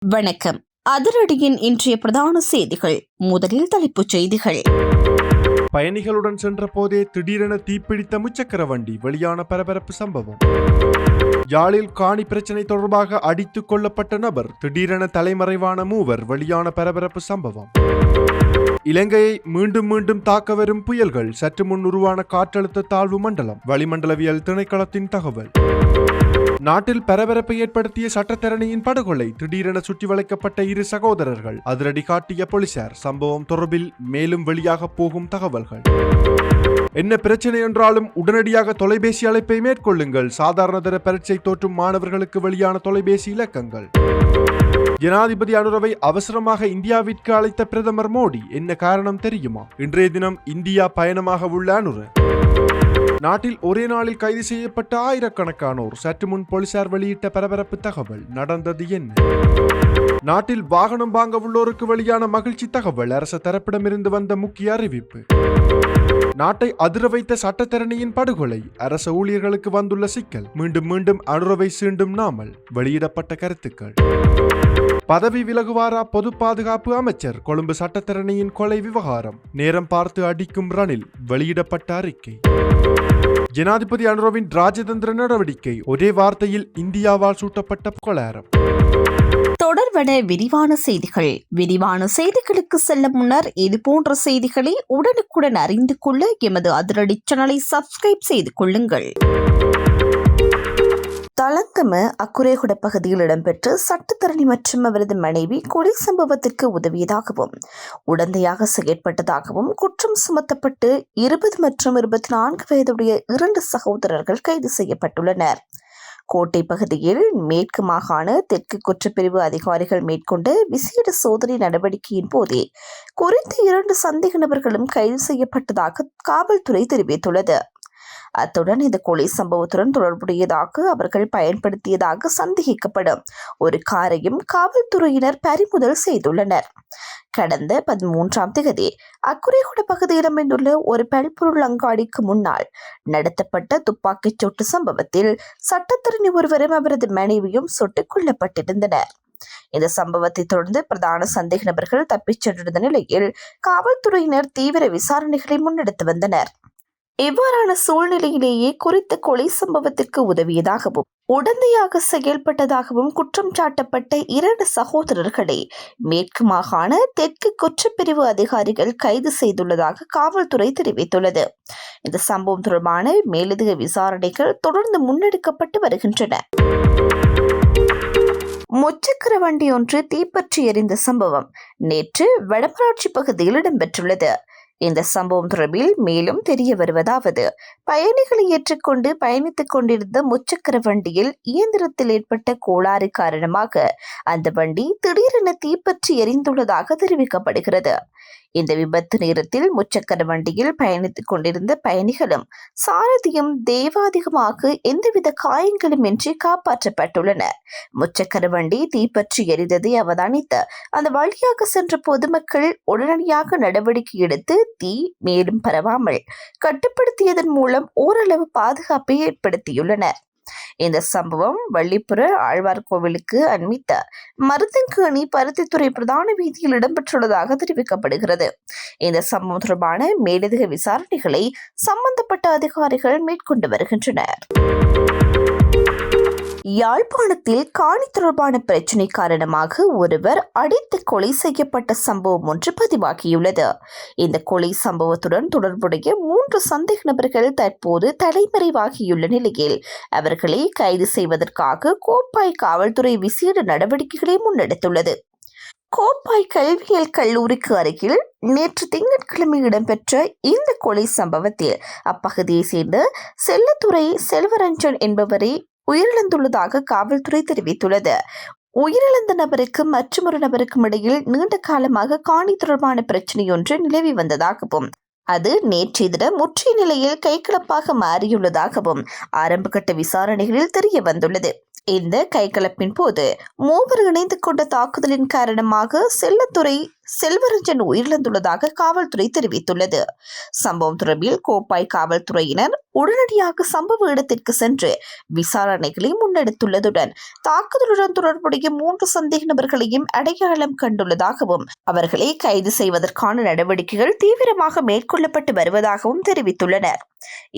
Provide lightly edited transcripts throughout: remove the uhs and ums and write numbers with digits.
வணக்கம். அதிரடியின் இன்றைய பிரதான செய்திகள். முதலில் தலைப்புச் செய்திகள். பயணிகளுடன் சென்ற போதே திடீரென தீப்பிடித்த முச்சக்கர வண்டி, வெளியான பரபரப்பு சம்பவம். யாழில் காணி பிரச்சினை தொடர்பாக அடித்துக் கொள்ளப்பட்ட நபர், திடீரென தலைமறைவான மூவர், வெளியான பரபரப்பு சம்பவம். இலங்கையை மீண்டும் மீண்டும் தாக்க வரும் புயல்கள், சற்று முன் உருவான காற்றழுத்த தாழ்வு மண்டலம், வளிமண்டலவியல் திணைக்களத்தின் தகவல். நாட்டில் பரபரப்பை ஏற்படுத்திய சட்டத்தரணியின் படுகொலை, திடீரென சுற்றி வளைக்கப்பட்ட இரு சகோதரர்கள், அதிரடி காட்டிய போலீசார். சம்பவம் தொடர்பில் மேலும் வெளியாக போகும் தகவல்கள். என்ன பிரச்சனை என்றாலும் உடனடியாக தொலைபேசி அழைப்பை மேற்கொள்ளுங்கள். சாதாரணதர பரீட்சை தோற்றும் மாணவர்களுக்கு வெளியான தொலைபேசி இலக்கங்கள். ஜனாதிபதி அனுரவை அவசரமாக இந்தியாவிற்கு அழைத்த பிரதமர் மோடி, என்ன காரணம் தெரியுமா? இன்றைய தினம் இந்தியா பயணமாக உள்ள அனுர. நாட்டில் ஒரே நாளில் கைது செய்யப்பட்ட ஆயிரக்கணக்கானோர், சற்று முன் போலீசார் வெளியிட்ட பரபரப்பு தகவல். நடந்தது என்ன? நாட்டில் வாகனம் வாங்க உள்ளோருக்கு வெளியான மகிழ்ச்சி தகவல். அரசு தரப்பிடமிருந்து வந்த முக்கிய அறிவிப்பு. நாட்டை அதிர வைத்த சட்டத்தரணியின் படுகொலை, அரச ஊழியர்களுக்கு வந்துள்ள சிக்கல். மீண்டும் மீண்டும் அனுரவை சீண்டும் நாமல், வெளியிடப்பட்ட கருத்துக்கள். பதவி விலகுவாரா பொது பாதுகாப்பு அமைச்சர்? கொழும்பு சட்டத்தரணியின் கொலை விவகாரம். நேரம் பார்த்து அடிக்கும் ரணில், வெளியிடப்பட்ட அறிக்கை. ஜனாதிபதி அனுரவின் ராஜதந்திர நடவடிக்கை, ஒரே வார்த்தையில் இந்தியாவால் சூட்டப்பட்ட கொளாரம். தொடர்வன விரிவான செய்திகள். விரிவான செய்திகளுக்கு செல்ல முன்னர் இதுபோன்ற செய்திகளை உடனுக்குடன் அறிந்து கொள்ள எமது அதிரடி சேனலை சப்ஸ்கிரைப் செய்து கொள்ளுங்கள். தலங்கம அக்குரேகுட பகுதியில் இடம்பெற்ற சட்டத்தரணி மற்றும் அவரது மனைவி கொலை சம்பவத்திற்கு உதவியதாகவும் உடந்தையாக செயற்பட்டதாகவும் குற்றம் சுமத்தப்பட்டு 20 மற்றும் 24 வயதுடைய 2 சகோதரர்கள் கைது செய்யப்பட்டுள்ளனர். கோட்டை பகுதியில் மேற்கு மாகாண தெற்கு குற்றப்பிரிவு அதிகாரிகள் மேற்கொண்ட விசேட சோதனை நடவடிக்கையின் போதே குறித்த 2 சந்தேக நபர்களும் கைது செய்யப்பட்டதாக காவல்துறை தெரிவித்துள்ளது. அத்துடன் இந்த கொலை சம்பவத்துடன் தொடர்புடையதாக அவர்கள் பயன்படுத்தியதாக சந்தேகிக்கப்படும் ஒரு காரையும் காவல்துறையினர் பறிமுதல் செய்துள்ளனர். கடந்த 13ஆம் தேதி அக்குரேகுட பகுதியில் அமைந்துள்ள ஒரு பல்பொருள் அங்காடிக்கு முன்னால் நடத்தப்பட்ட துப்பாக்கிச் சூட்டு சம்பவத்தில் சட்டத்தரணி ஒருவரும் அவரது மனைவியும் சுட்டுக் கொல்லப்பட்டிருந்தனர். இந்த சம்பவத்தை தொடர்ந்து பிரதான சந்தேக நபர்கள் தப்பிச் சென்றிருந்த நிலையில் காவல்துறையினர் தீவிர விசாரணைகளை முன்னெடுத்து வந்தனர். இவ்வாறான சூழ்நிலையிலேயே குறித்த கொலை சம்பவத்திற்கு உதவியதாகவும் உடந்தையாக செயல்பட்டதாகவும் குற்றம் சாட்டப்பட்ட 2 சகோதரர்களை மேற்கு மாகாண தெற்கு குற்றப்பிரிவு அதிகாரிகள் கைது செய்துள்ளதாக காவல்துறை தெரிவித்துள்ளது. இந்த சம்பவம் தொடர்பான மேலதிக விசாரணைகள் தொடர்ந்து முன்னெடுக்கப்பட்டு வருகின்றன. முச்சக்கர வண்டி ஒன்று தீப்பற்றி எரிந்த சம்பவம் நேற்று வடமராட்சி பகுதியில் இடம்பெற்றுள்ளது. இந்த சம்பவம் தொடர்பில் மேலும் தெரிய வருவதாவது, பயணிகளை ஏற்றுக்கொண்டு பயணித்துக் கொண்டிருந்த முச்சக்கர வண்டியில் இயந்திரத்தில் ஏற்பட்ட கோளாறு காரணமாக அந்த வண்டி திடீரென தீப்பற்றி எரிந்துள்ளதாக தெரிவிக்கப்படுகிறது. இந்த விபத்து நேரத்தில் முச்சக்கர வண்டியில் பயணித்துக் கொண்டிருந்த பயணிகளும் சாரதியும் தெய்வாதிகமாக எந்தவித காயங்களும் இன்றி காப்பாற்றப்பட்டுள்ளனர். முச்சக்கர வண்டி தீப்பற்றி எரிந்ததை அவதானித்த அந்த வழியாக சென்ற பொதுமக்கள் உடனடியாக நடவடிக்கை எடுத்து தீ மேலும் பரவாமல் கட்டுப்படுத்தியதன் மூலம் ஓரளவு பாதுகாப்பை ஏற்படுத்தியுள்ளனர். இந்த சம்பவம் வள்ளிப்புற ஆழ்வார்கோவிலுக்கு அண்மித்த மருதங்கேணி பருத்தித்துறை பிரதான வீதியில் இடம்பெற்றுள்ளதாக தெரிவிக்கப்படுகிறது. இந்த சம்பவம் தொடர்பான மேலதிக விசாரணைகளை சம்பந்தப்பட்ட அதிகாரிகள் மேற்கொண்டு வருகின்றனர். யாழ்ப்பாணத்தில் காணி தொடர்பான பிரச்சினை காரணமாக ஒருவர் அடித்து கொலை செய்யப்பட்ட சம்பவம் ஒன்று பதிவாகியுள்ளது. இந்த கொலை சம்பவத்துடன் தொடர்புடைய 3 சந்தேக நபர்கள் தற்போது தலைமறைவாகியுள்ள நிலையில் அவர்களை கைது செய்வதற்காக கோப்பாய் காவல்துறை விசேட நடவடிக்கைகளை முன்னெடுத்துள்ளது. கோப்பாய் கல்வியியல் கல்லூரிக்கு அருகில் நேற்று திங்கட்கிழமை இடம்பெற்ற இந்த கொலை சம்பவத்தில் அப்பகுதியை சேர்ந்த செல்லத்துறை செல்வரஞ்சன் என்பவரை உயிரிழந்துள்ளதாக காவல்துறை தெரிவித்துள்ளது. உயிரிழந்த நபருக்கும் மற்றொரு நபருக்கும் இடையில் நீண்ட காலமாக காணி தொடர்பான பிரச்சினை ஒன்று நிலவி வந்ததாகவும் அது நேற்றைய தினம் முற்றிய நிலையில் கைகலப்பாக மாறியுள்ளதாகவும் ஆரம்பகட்ட விசாரணைகளில் தெரிய வந்துள்ளது. இந்த கைகலப்பின் போது 3 இணைந்து கொண்ட தாக்குதலின் காரணமாக செல்லத்துறை செல்வரஞ்சன் உயிரிழந்துள்ளதாக காவல்துறை தெரிவித்துள்ளது. சம்பவம் தொடர்பில் கோப்பாய் காவல்துறையினர் உடனடியாக சம்பவ இடத்திற்கு சென்று விசாரணைகளை முன்னெடுத்துள்ளதுடன் தாக்குதலுடன் தொடர்புடைய 3 சந்தேக நபர்களையும் அடையாளம் கண்டுள்ளதாகவும் அவர்களை கைது செய்வதற்கான நடவடிக்கைகள் தீவிரமாக மேற்கொள்ளப்பட்டு வருவதாகவும் தெரிவித்துள்ளனர்.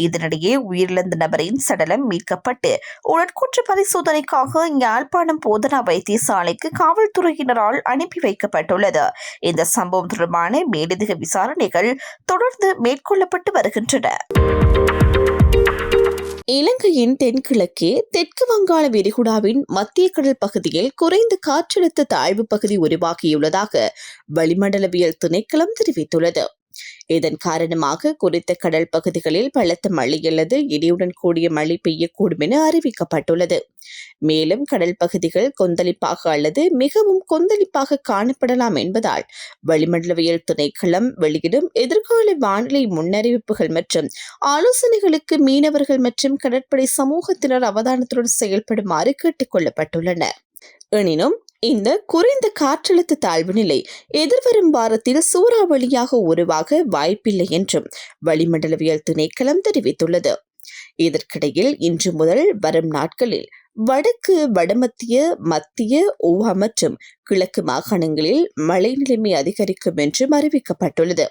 இதனிடையே உயிரிழந்த நபரின் சடலம் மீட்கப்பட்டு உடற்கூற்று பரிசோதனைக்காக யாழ்ப்பாணம் போதனா வைத்தியசாலைக்கு காவல்துறையினரால் அனுப்பி வைக்கப்பட்டுள்ளது. இந்த சம்பவம் தொடர்பான மேலதிக விசாரணைகள் தொடர்ந்து மேற்கொள்ளப்பட்டு வருகின்றன. இலங்கையின் தென்கிழக்கே தெற்கு வங்காள விரிகுடாவின் மத்திய கடல் பகுதியில் குறைந்த காற்றழுத்த தாழ்வு பகுதி உருவாகியுள்ளதாக வளிமண்டலவியல் திணைக்களம் தெரிவித்துள்ளது. இதன் காரணமாக குறித்த கடல் பகுதிகளில் பலத்த மழை அல்லது இடியுடன் கூடிய மழை பெய்யக்கூடும் என அறிவிக்கப்பட்டுள்ளது. மேலும் கடல் பகுதிகள் கொந்தளிப்பாக அல்லது மிகவும் கொந்தளிப்பாக காணப்படலாம் என்பதால் வளிமண்டலவியல் திணைக்களம் வெளியிடும் எதிர்கால வானிலை முன்னறிவிப்புகள் மற்றும் ஆலோசனைகளுக்கு மீனவர்கள் மற்றும் கடற்படை சமூகத்தினர் அவதானத்துடன் செயல்படுமாறு கேட்டுக் கொள்ளப்பட்டுள்ளனர். எனினும் இந்த குறைந்த காற்றழுத்த தாழ்வு நிலை எதிர்வரும் வாரத்தில் சூறாவளியாக உருவாக வாய்ப்பில்லை என்றும் வளிமண்டலவியல் திணைக்களம் தெரிவித்துள்ளது. இதற்கிடையில் இன்று முதல் வரும் நாட்களில் வடக்கு, வடமத்திய, மத்திய, ஊவா மற்றும் கிழக்கு மாகாணங்களில் மழை நிலைமை அதிகரிக்கும் என்றும் அறிவிக்கப்பட்டுள்ளது.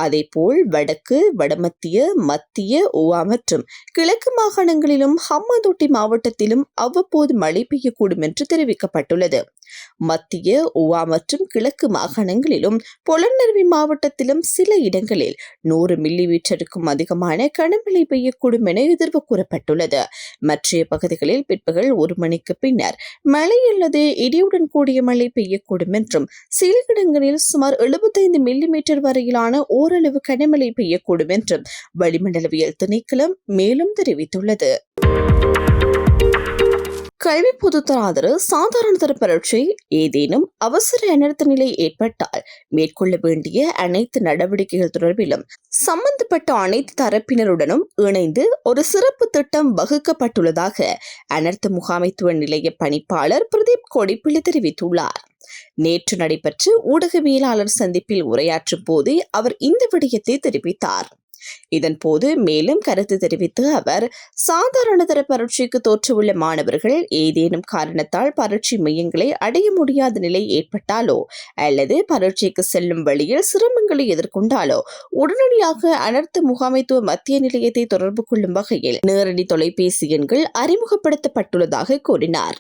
அதேபோல் வடக்கு, வடமத்திய, மத்திய, ஊவா மற்றும் கிழக்கு மாகாணங்களிலும் ஹம்பாந்தோட்டை மாவட்டத்திலும் அவ்வப்போது மழை பெய்யக்கூடும் என்று தெரிவிக்கப்பட்டுள்ளது. மத்திய, ஊவா மற்றும் கிழக்கு மாகாணங்களிலும் பொலன்னருவி மாவட்டத்திலும் சில இடங்களில் 100 மில்லிமீட்டருக்கும் அதிகமான கனமழை பெய்யக்கூடும் என எதிர்வு கூறப்பட்டுள்ளது. மற்ற பகுதிகளில் பிற்பகல் 1 மணிக்கு பின்னர் மழை அல்லது இடியுடன் கூடிய மழை பெய்யக்கூடும் என்றும் சில இடங்களில் சுமார் 75 மில்லிமீட்டர் வரையிலான ஓரளவு கனமழை பெய்யக்கூடும் என்றும் வளிமண்டலவியல் திணைக்களம் மேலும் தெரிவித்துள்ளது. கல்வி பொதுத்தராதர சாதாரண தர பரீட்சை ஏதேனும் அவசர அனர்த்த நிலை ஏற்பட்டால் மேற்கொள்ள வேண்டிய அனைத்து நடவடிக்கைகள் தொடர்பிலும் சம்பந்தப்பட்ட அனைத்து தரப்பினருடனும் இணைந்து ஒரு சிறப்பு திட்டம் வகுக்கப்பட்டுள்ளதாக அனர்த்த முகாமைத்துவ நிலைய பணிப்பாளர் பிரதீப் கொடிப்பிள்ளை தெரிவித்துள்ளார். நேற்று நடைபெற்ற ஊடகவியலாளர் சந்திப்பில் உரையாற்றும் போது அவர் இந்த விடயத்தை தெரிவித்தார். இதன்போது மேலும் கருத்து தெரிவித்த அவர், சாதாரண தர பரீட்சைக்கு தோற்றவுள்ள மாணவர்கள் ஏதேனும் காரணத்தால் பரீட்சை மையங்களை அடைய முடியாத நிலை ஏற்பட்டாலோ அல்லது பரீட்சைக்கு செல்லும் வழியில் சிரமங்களை எதிர்கொண்டாலோ உடனடியாக அனர்த்த முகாமைத்துவ மத்திய நிலையத்தை தொடர்பு கொள்ளும் வகையில் நேரடி தொலைபேசி எண்கள் அறிமுகப்படுத்தப்பட்டுள்ளதாக கூறினார்.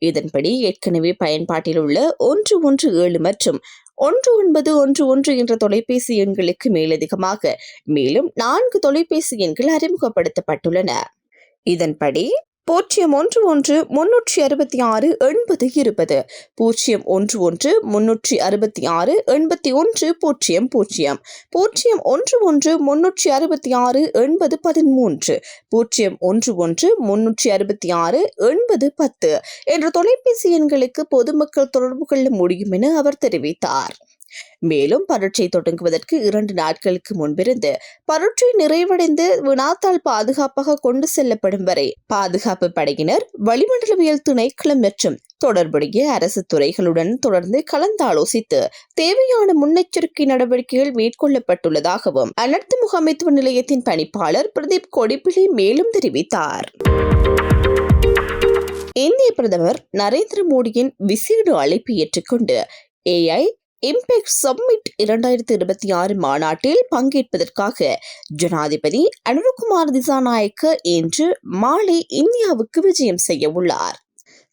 இதன்படி ஏற்கனவே பயன்பாட்டில் உள்ள 117 மற்றும் 1911 என்ற தொலைபேசி எண்களுக்கு மேலதிகமாக மேலும் 4 தொலைபேசி எண்கள் அறிமுகப்படுத்தப்பட்டுள்ளன. இதன்படி 011 366 80 20, 011 366 81 00, 011 366 80 13, 011 366 80 10 என்ற தொலைபேசி எண்களுக்கு பொதுமக்கள் தொடர்பு கொள்ள முடியும் என அவர் தெரிவித்தார். மேலும் பரீட்சை தொடங்குவதற்கு 2 நாட்களுக்கு முன்பிருந்து பரீட்சை நிறைவடைந்து வினாத்தாள் பாதுகாப்பாக கொண்டு செல்லப்படும் வரை பாதுகாப்பு படையினர் வளிமண்டலவியல் திணைக்களம் மற்றும் தொடர்புடைய அரசு துறைகளுடன் தொடர்ந்து கலந்தாலோசித்து தேவையான முன்னெச்சரிக்கை நடவடிக்கைகள் மேற்கொள்ளப்பட்டுள்ளதாகவும் அனர்த்த முகாமைத்துவ நிலையத்தின் பணிப்பாளர் பிரதீப் கொடிப்பிள்ளை மேலும் தெரிவித்தார். இந்திய பிரதமர் நரேந்திர மோடியின் விசேட அழைப்பை ஏற்றுக்கொண்டு AI இம்பேக்ட் சம்மிட் 2026 மாநாட்டில் பங்கேற்பதற்காக ஜனாதிபதி அனுரகுமார் திசாநாயக்க இன்று மாலை இந்தியாவுக்கு விஜயம் செய்ய உள்ளார்.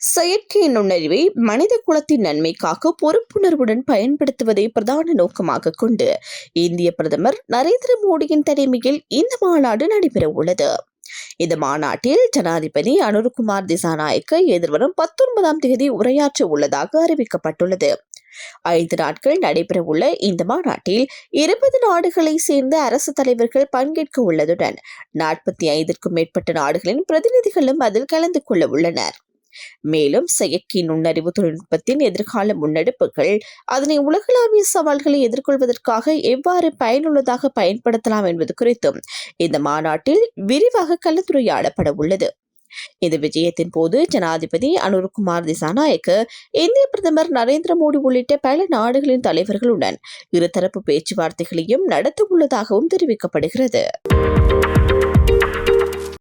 செயற்கை நுண்ணறிவை மனித குலத்தின் நன்மைக்காக பொறுப்புணர்வுடன் பயன்படுத்துவதை பிரதான நோக்கமாக கொண்டு இந்திய பிரதமர் நரேந்திர மோடியின் தலைமையில் இந்த மாநாடு நடைபெற உள்ளது. இந்த மாநாட்டில் ஜனாதிபதி அனுரகுமார் திசாநாயக்க எதிர்வரும் 19ஆம் தேதி உரையாற்ற உள்ளதாக அறிவிக்கப்பட்டுள்ளது. 5 நாட்கள் நடைபெறவுள்ள இந்த மாநாட்டில் 20 நாடுகளை சேர்ந்த அரசு தலைவர்கள் பங்கேற்க உள்ளதுடன் 45க்கும் மேற்பட்ட நாடுகளின் பிரதிநிதிகளும் அதில் கலந்து கொள்ள உள்ளனர். மேலும் செயற்கை நுண்ணறிவு தொழில்நுட்பத்தின் எதிர்கால முன்னெடுப்புகள் அதனை உலகளாவிய சவால்களை எதிர்கொள்வதற்காக எவ்வாறு பயனுள்ளதாக பயன்படுத்தலாம் என்பது குறித்தும் இந்த மாநாட்டில் விரிவாக கலந்துரையாடப்பட உள்ளது. இந்த விஜயத்தின் போது ஜனாதிபதி அனுர்குமார் திசாநாயக்க, இந்திய பிரதமர் நரேந்திர மோடி உள்ளிட்ட பல நாடுகளின் தலைவர்களுடன் இருதரப்பு பேச்சுவார்த்தைகளையும் நடத்த உள்ளதாகவும் தெரிவிக்கப்படுகிறது.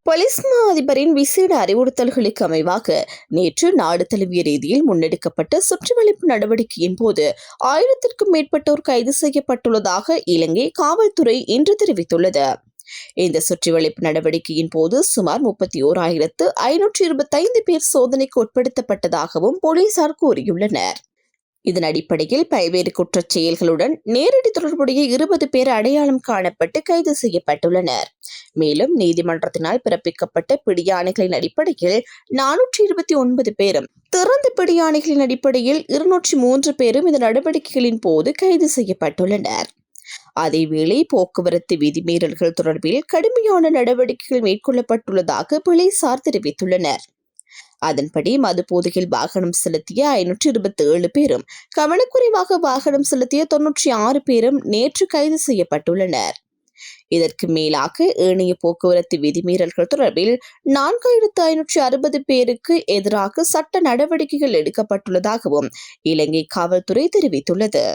போலீஸ் மா அதிபரின் விசேட அறிவுறுத்தல்களுக்கு அமைவாக நேற்று நாடு தழுவிய ரீதியில் முன்னெடுக்கப்பட்ட சுற்றுவளைப்பு நடவடிக்கையின் போது 1000க்கும் மேற்பட்டோர் கைது செய்யப்பட்டுள்ளதாக இலங்கை காவல்துறை இன்று தெரிவித்துள்ளது. இந்த சுற்றிவளைப்பு நடவடிக்கையின் போது சுமார் 31,525 பேர் சோதனைக்கு உட்படுத்தப்பட்டதாகவும் போலீசார் கூறியுள்ளனர். இதன் அடிப்படையில் பல்வேறு குற்றச் செயல்களுடன் நேரடி தொடர்புடைய 20 பேர் அடையாளம் காணப்பட்டு கைது செய்யப்பட்டுள்ளனர். மேலும் நீதிமன்றத்தினால் பிறப்பிக்கப்பட்ட பிடியாணைகளின் அடிப்படையில் 429 பேரும், திறந்த பிடியாணைகளின் அடிப்படையில் 203 பேரும் இந்த நடவடிக்கைகளின் போது கைது செய்யப்பட்டுள்ளனர். அதேவேளை போக்குவரத்து விதிமீறல்கள் தொடர்பில் கடுமையான நடவடிக்கைகள் மேற்கொள்ளப்பட்டுள்ளதாக போலீசார் தெரிவித்துள்ளனர். அதன்படி மதுபோதையில் வாகனம் செலுத்திய 527 பேரும், கவனக்குறைவாக வாகனம் செலுத்திய 96 பேரும் நேற்று கைது செய்யப்பட்டுள்ளனர். இதற்கு மேலாக ஏனைய போக்குவரத்து விதிமீறல்கள் தொடர்பில் 4560 பேருக்கு எதிராக சட்ட நடவடிக்கைகள் எடுக்கப்பட்டுள்ளதாகவும் இலங்கை காவல்துறை தெரிவித்துள்ளது.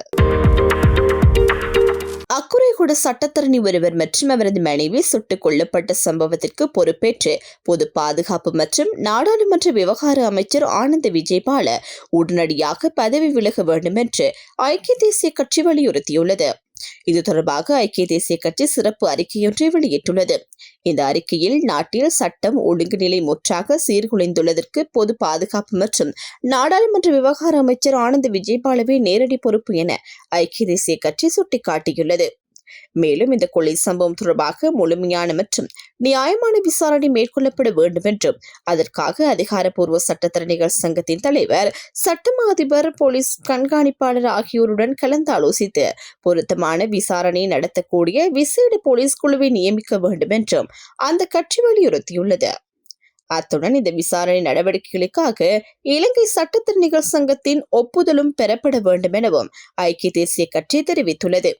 அக்குரேகுட சட்டத்தரணி ஒருவர் மற்றும் அவரது மனைவி சுட்டுக் கொல்லப்பட்ட சம்பவத்திற்கு பொறுப்பேற்று பொது பாதுகாப்பு மற்றும் நாடாளுமன்ற விவகார அமைச்சர் ஆனந்த விஜயபால உடனடியாக பதவி விலக வேண்டும் என்று ஐக்கிய தேசிய கட்சி வலியுறுத்தியுள்ளது. இது தொடர்பாக ஐக்கிய தேசிய கட்சி சிறப்பு அறிக்கையொன்றை வெளியிட்டுள்ளது. இந்த அறிக்கையில் நாட்டில் சட்டம் ஒழுங்கு நிலை முற்றாக சீர்குலைந்துள்ளதற்கு பொது பாதுகாப்பு மற்றும் நாடாளுமன்ற விவகார அமைச்சர் ஆனந்த விஜயபாலவே நேரடி பொறுப்பு என ஐக்கிய தேசிய கட்சி சுட்டிக்காட்டியுள்ளது. மேலும் இந்த கொலை சம்பவம் தொடர்பாக முழுமையான மற்றும் நியாயமான விசாரணை மேற்கொள்ளப்பட வேண்டும் என்றும் அதற்காக அதிகாரப்பூர்வ சட்டத்தரணிகள் சங்கத்தின் தலைவர், சட்டமா அதிபர், போலீஸ் கண்காணிப்பாளர் ஆகியோருடன் கலந்தாலோசித்து பொருத்தமான விசாரணை நடத்தக்கூடிய விசேட போலீஸ் குழுவை நியமிக்க வேண்டும் என்றும் அந்த கட்சி வலியுறுத்தியுள்ளது. அத்துடன் இந்த விசாரணை நடவடிக்கைகளுக்காக இலங்கை சட்டத்தரணிகள் சங்கத்தின் ஒப்புதலும் பெறப்பட வேண்டும் எனவும் ஐக்கிய தேசிய கட்சி தெரிவித்துள்ளது.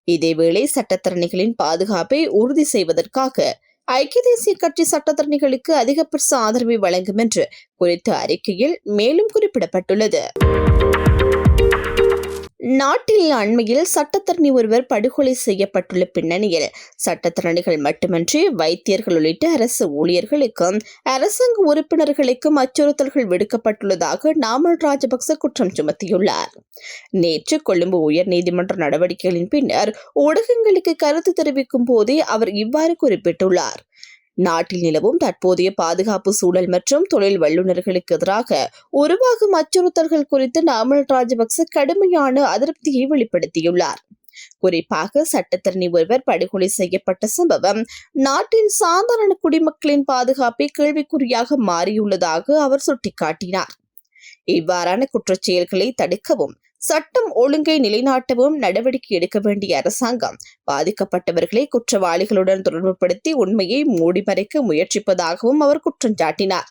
இதேவேளை சட்டத்தரணிகளின் பாதுகாப்பை உறுதி செய்வதற்காக ஐக்கிய தேசிய கட்சி சட்டத்தரணிகளுக்கு அதிகபட்ச ஆதரவை வழங்கும் என்று குறித்த அறிக்கையில் மேலும் குறிப்பிடப்பட்டுள்ளது. நாட்டில் அண்மையில் சட்டத்தரணி ஒருவர் படுகொலை செய்யப்பட்டுள்ள பின்னணியில் சட்டத்தரணிகள் மட்டுமின்றி வைத்தியர்கள் உள்ளிட்ட அரசு ஊழியர்களுக்கும் அரசாங்க உறுப்பினர்களுக்கும் அச்சுறுத்தல்கள் விடுக்கப்பட்டுள்ளதாக நாமல் ராஜபக்ச குற்றம் சுமத்தியுள்ளார். நேற்று கொழும்பு உயர் நீதிமன்ற நடவடிக்கைகளின் பின்னர் ஊடகங்களுக்கு கருத்து தெரிவிக்கும் போதே அவர் இவ்வாறு குறிப்பிட்டுள்ளார். நாட்டில் நிலவும் தற்போதைய பாதுகாப்பு சூழல் மற்றும் தொழில் வல்லுநர்களுக்கு எதிராக உருவாகும் அச்சுறுத்தல்கள் குறித்து நாமல் ராஜபக்ச கடுமையான அதிருப்தியை வெளிப்படுத்தியுள்ளார். குறிப்பாக சட்டத்தரணி ஒருவர் படுகொலை செய்யப்பட்ட சம்பவம் நாட்டின் சாதாரண குடிமக்களின் பாதுகாப்பை கேள்விக்குறியாக மாறியுள்ளதாக அவர் சுட்டிக்காட்டினார். இவ்வாறான குற்றச்செயல்களை தடுக்கவும் சட்டம் ஒழுங்கை நிலைநாட்டவும் நடவடிக்கை எடுக்க வேண்டிய அரசாங்கம் பாதிக்கப்பட்டவர்களை குற்றவாளிகளுடன் தொடர்புபடுத்தி உண்மையை மூடிமறைக்க முயற்சிப்பதாகவும் அவர் குற்றம் சாட்டினார்.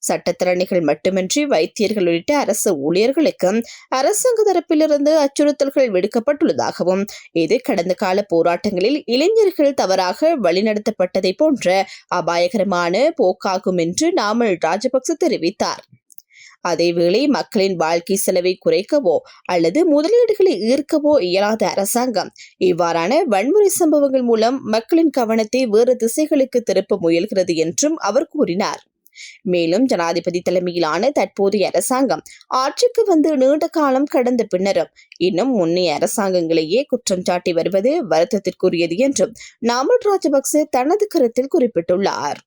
சட்டத்தரணிகள் மட்டுமின்றி வைத்தியர்கள் உள்ளிட்ட அரசு ஊழியர்களுக்கும் அரசாங்க தரப்பிலிருந்து அச்சுறுத்தல்கள் விடுக்கப்பட்டுள்ளதாகவும் இது கடந்த கால போராட்டங்களில் இளைஞர்கள் தவறாக வழிநடத்தப்பட்டதை போன்ற அபாயகரமான போக்காகும் என்று நாமல் ராஜபக்ச தெரிவித்தார். அதேவேளை மக்களின் வாழ்க்கை செலவை குறைக்கவோ அல்லது முதலீடுகளை ஈர்க்கவோ இயலாத அரசாங்கம் இவ்வாறான வன்முறை சம்பவங்கள் மூலம் மக்களின் கவனத்தை வேறு திசைகளுக்கு திருப்ப முயல்கிறது என்றும் அவர் கூறினார். மேலும் ஜனாதிபதி தலைமையிலான தற்போதைய அரசாங்கம் ஆட்சிக்கு வந்து நீண்ட காலம் கடந்த பின்னரும் இன்னும் முன்னைய அரசாங்கங்களையே குற்றம் சாட்டி வருவது வருத்தத்திற்குரியது என்றும் நாமல் ராஜபக்ச தனது கருத்தில் குறிப்பிட்டுள்ளார்.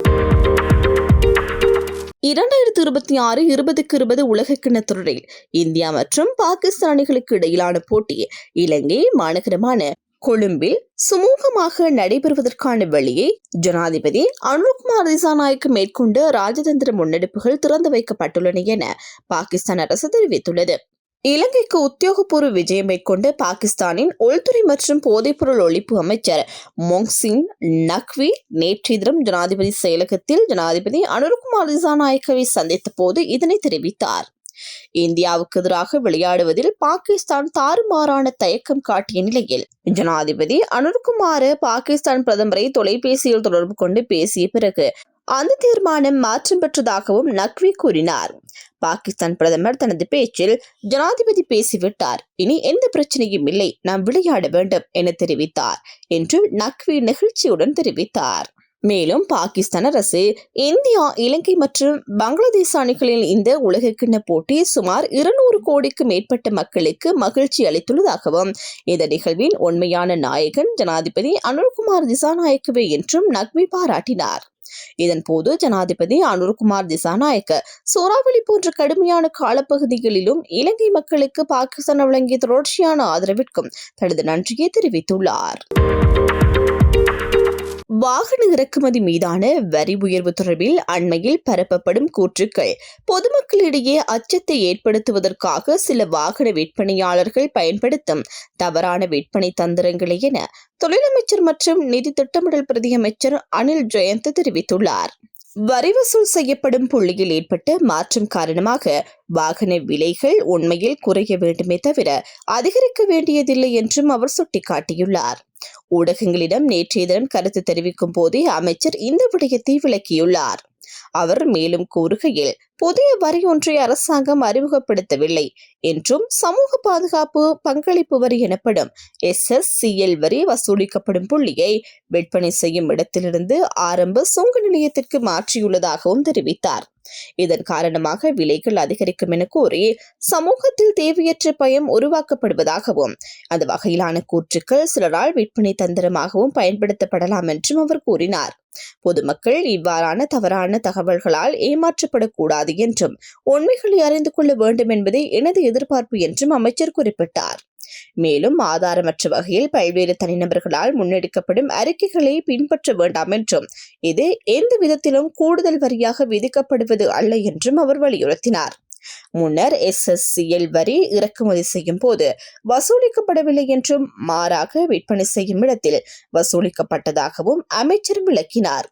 2026-20 உலகக்கிண்ண தொடரில் இந்தியா மற்றும் பாகிஸ்தான் அணிகளுக்கு இடையிலான போட்டி இலங்கை மாநகரமான கொழும்பில் சுமூகமாக நடைபெறுவதற்கான வழியை ஜனாதிபதி அனுர்குமார் திசாநாயக்க மேற்கொண்டு ராஜதந்திர முன்னெடுப்புகள் திறந்து வைக்கப்பட்டுள்ளன என பாகிஸ்தான் அரசு தெரிவித்துள்ளது. இலங்கைக்கு உத்தியோகபூர்வ விஜயம் மேற்கொண்டு பாகிஸ்தானின் உள்துறை மற்றும் போதைப்பொருள் ஒழிப்பு அமைச்சர் மொஹ்சின் நக்வி நேற்றைய தினம் ஜனாதிபதி செயலகத்தில் ஜனாதிபதி அனுர்குமார் திசாநாயக்கவை சந்தித்த போது இதனை தெரிவித்தார். இந்தியாவுக்கு எதிராக விளையாடுவதில் பாகிஸ்தான் தாறுமாறான தயக்கம் காட்டிய நிலையில் ஜனாதிபதி அனுர்குமார் பாகிஸ்தான் பிரதமரை தொலைபேசியில் தொடர்பு கொண்டு பேசிய பிறகு அந்த தீர்மானம் மாற்றம் பெற்றதாகவும் நக்வி கூறினார். பாகிஸ்தான் பிரதமர் தனது பேச்சில் ஜனாதிபதி பேசிவிட்டார், இனி எந்த பிரச்சனையும் இல்லை, நாம் விளையாட வேண்டும் என தெரிவித்தார் என்று நக்வி நெகிழ்ச்சியுடன் தெரிவித்தார். மேலும் பாகிஸ்தான் அரசு இந்தியா, இலங்கை மற்றும் பங்களாதேஷ் அணிகளில் இந்த உலகக்கிண்ண போட்டி சுமார் 200 கோடிக்கு மேற்பட்ட மக்களுக்கு மகிழ்ச்சி அளித்துள்ளதாகவும் இந்த நிகழ்வின் உண்மையான நாயகன் ஜனாதிபதி அனுர்குமார் திசாநாயக்கவே என்றும் நக்வி பாராட்டினார். இதன் போது ஜனாதிபதி அனுர்குமார் திசாநாயக்க சூறாவளி போன்ற கடுமையான காலப்பகுதிகளிலும் இலங்கை மக்களுக்கு பாகிஸ்தான் வழங்கிய தொடர்ச்சியான ஆதரவிற்கும் தனது நன்றியை தெரிவித்துள்ளார். வாகன இறக்குமதி மீதான வரி உயர்வு தொடர்பில் அண்மையில் பரப்பப்படும் கூற்றுக்கள் பொதுமக்களிடையே அச்சத்தை ஏற்படுத்துவதற்காக சில வாகன விற்பனையாளர்கள் பயன்படுத்தும் தவறான விற்பனை தந்திரங்களே என தொழிலமைச்சர் மற்றும் நிதி திட்டமிடல் பிரதியமைச்சர் அனில் ஜெயந்த் தெரிவித்துள்ளார். வரி வசூல் செய்யப்படும் புள்ளியில் ஏற்பட்ட மாற்றம் காரணமாக வாகன விலைகள் உண்மையில் குறைய வேண்டுமே தவிர அதிகரிக்க வேண்டியதில்லை என்றும் அவர் சுட்டிக்காட்டியுள்ளார். ஊடகங்களிடம் நேற்றைய தினம் கருத்து தெரிவிக்கும் போதே அமைச்சர் இந்த விடயத்தை விளக்கியுள்ளார். அவர் மேலும் கூறுகையில், புதிய வரி ஒன்றை அரசாங்கம் அறிமுகப்படுத்தவில்லை என்றும் சமூக பாதுகாப்பு பங்களிப்பு வரி எனப்படும் SSCL வரி வசூலிக்கப்படும் புள்ளியை விற்பனை செய்யும் இடத்திலிருந்து ஆரம்ப சுங்க நிலையத்திற்கு மாற்றியுள்ளதாகவும் தெரிவித்தார். இதன் காரணமாக விலைகள் அதிகரிக்கும் என கூறி சமூகத்தில் தேவையற்ற பயம் உருவாக்கப்படுவதாகவும் அந்த வகையிலான கூற்றுக்கள் சிலரால் விற்பனை தந்திரமாகவும் பயன்படுத்தப்படலாம் என்றும் அவர் கூறினார். பொதுமக்கள் இவ்வாறான தவறான தகவல்களால் ஏமாற்றப்படக்கூடாது என்றும் உண்மைகளை அறிந்து கொள்ள வேண்டும் என்பதே எனது எதிர்பார்ப்பு என்றும் அமைச்சர் குறிப்பிட்டார். மேலும் ஆதாரமற்ற வகையில் பல்வேறு தனிநபர்களால் முன்னெடுக்கப்படும் அறிக்கைகளை பின்பற்ற வேண்டாம் என்றும் இது எந்த விதத்திலும் கூடுதல் வரியாக விதிக்கப்படுவது அல்ல என்றும் அவர் வலியுறுத்தினார். முன்னர் SSCL வரி இறக்குமதி செய்யும் போது வசூலிக்கப்படவில்லை என்றும் மாறாக விற்பனை செய்யும் இடத்தில் வசூலிக்கப்பட்டதாகவும் அமைச்சர் விளக்கினார்.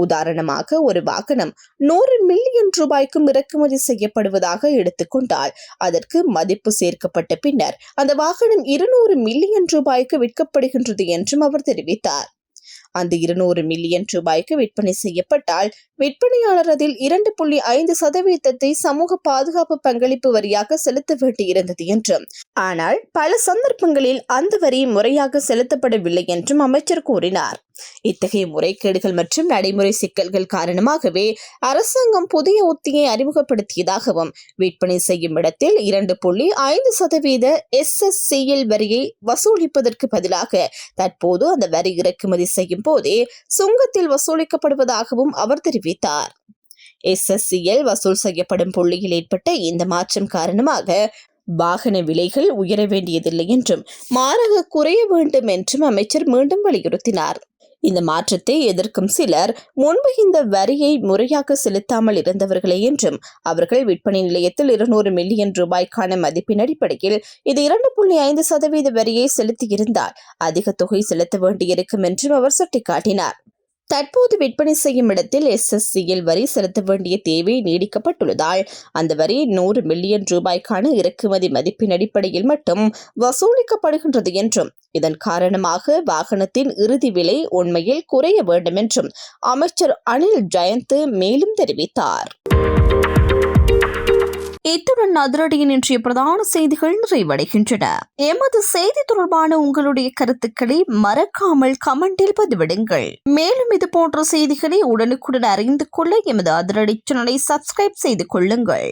உதாரணமாக, ஒரு வாகனம் 100 மில்லியன் ரூபாய்க்கும் இறக்குமதி செய்யப்படுவதாக எடுத்துக்கொண்டால் அதற்கு மதிப்பு சேர்க்கப்பட்ட பின்னர் அந்த வாகனம் 200 மில்லியன் ரூபாய்க்கு விற்கப்படுகின்றது என்றும் அவர் தெரிவித்தார். அந்த 200 மில்லியன் ரூபாய்க்கு விற்பனை செய்யப்பட்டால் விற்பனையாளர் அதில் 2.5% சமூக பாதுகாப்பு பங்களிப்பு வரியாக செலுத்த வேண்டியிருந்தது என்றும், ஆனால் பல சந்தர்ப்பங்களில் அந்த வரி முறையாக செலுத்தப்படவில்லை என்றும் அமைச்சர் கூறினார். இத்தகைய முறைகேடுகள் மற்றும் நடைமுறை சிக்கல்கள் காரணமாகவே அரசாங்கம் புதிய உத்தியை அறிமுகப்படுத்தியதாகவும் விற்பனை செய்யும் இடத்தில் 2.5% SSCL வரியை வசூலிப்பதற்கு பதிலாக தற்போது அந்த வரி இறக்குமதி செய்யும் போதே சுங்கத்தில் வசூலிக்கப்படுவதாகவும் அவர் தெரிவித்தார். SSCL வசூல் செய்யப்படும் புள்ளியில் ஏற்பட்ட இந்த மாற்றம் காரணமாக வாகன விலைகள் உயர வேண்டியதில்லை என்றும் மாறாக குறைய வேண்டும் என்றும் அமைச்சர் மீண்டும் வலியுறுத்தினார். இந்த மாற்றத்தை எதிர்க்கும் சிலர் முன்பு இந்த வரியை முறையாக செலுத்தாமல் இருந்தவர்களே என்றும், அவர்கள் விற்பனை நிலையத்தில் 200 மில்லியன் ரூபாய்க்கான மதிப்பின் அடிப்படையில் இது 2.5% வரியை செலுத்தியிருந்தால் அதிக தொகை செலுத்த வேண்டியிருக்கும் என்றும் அவர் சுட்டிக்காட்டினார். தற்போது விற்பனை செய்யும் இடத்தில் SSCL வரி செலுத்த வேண்டிய தேவை நீடிக்கப்பட்டுள்ளதால் அந்த வரி 100 மில்லியன் ரூபாய்க்கான இறக்குமதி மதிப்பின் அடிப்படையில் மட்டும் வசூலிக்கப்படுகின்றது என்றும், இதன் காரணமாக வாகனத்தின் இறுதி விலை உண்மையில் குறைய வேண்டும் என்றும் அமைச்சர் அனில் ஜெயந்த் மேலும் தெரிவித்தார். இத்துடன் அதிரடியின் இன்றைய பிரதான செய்திகள் நிறைவடைகின்றன. எமது செய்தி தொடர்பான உங்களுடைய கருத்துக்களை மறக்காமல் கமெண்டில் பதிவிடுங்கள். மேலும் இது போன்ற செய்திகளை உடனுக்குடன் அறிந்து கொள்ள எமது அதிரடி சேனலை சப்ஸ்கிரைப் செய்து கொள்ளுங்கள்.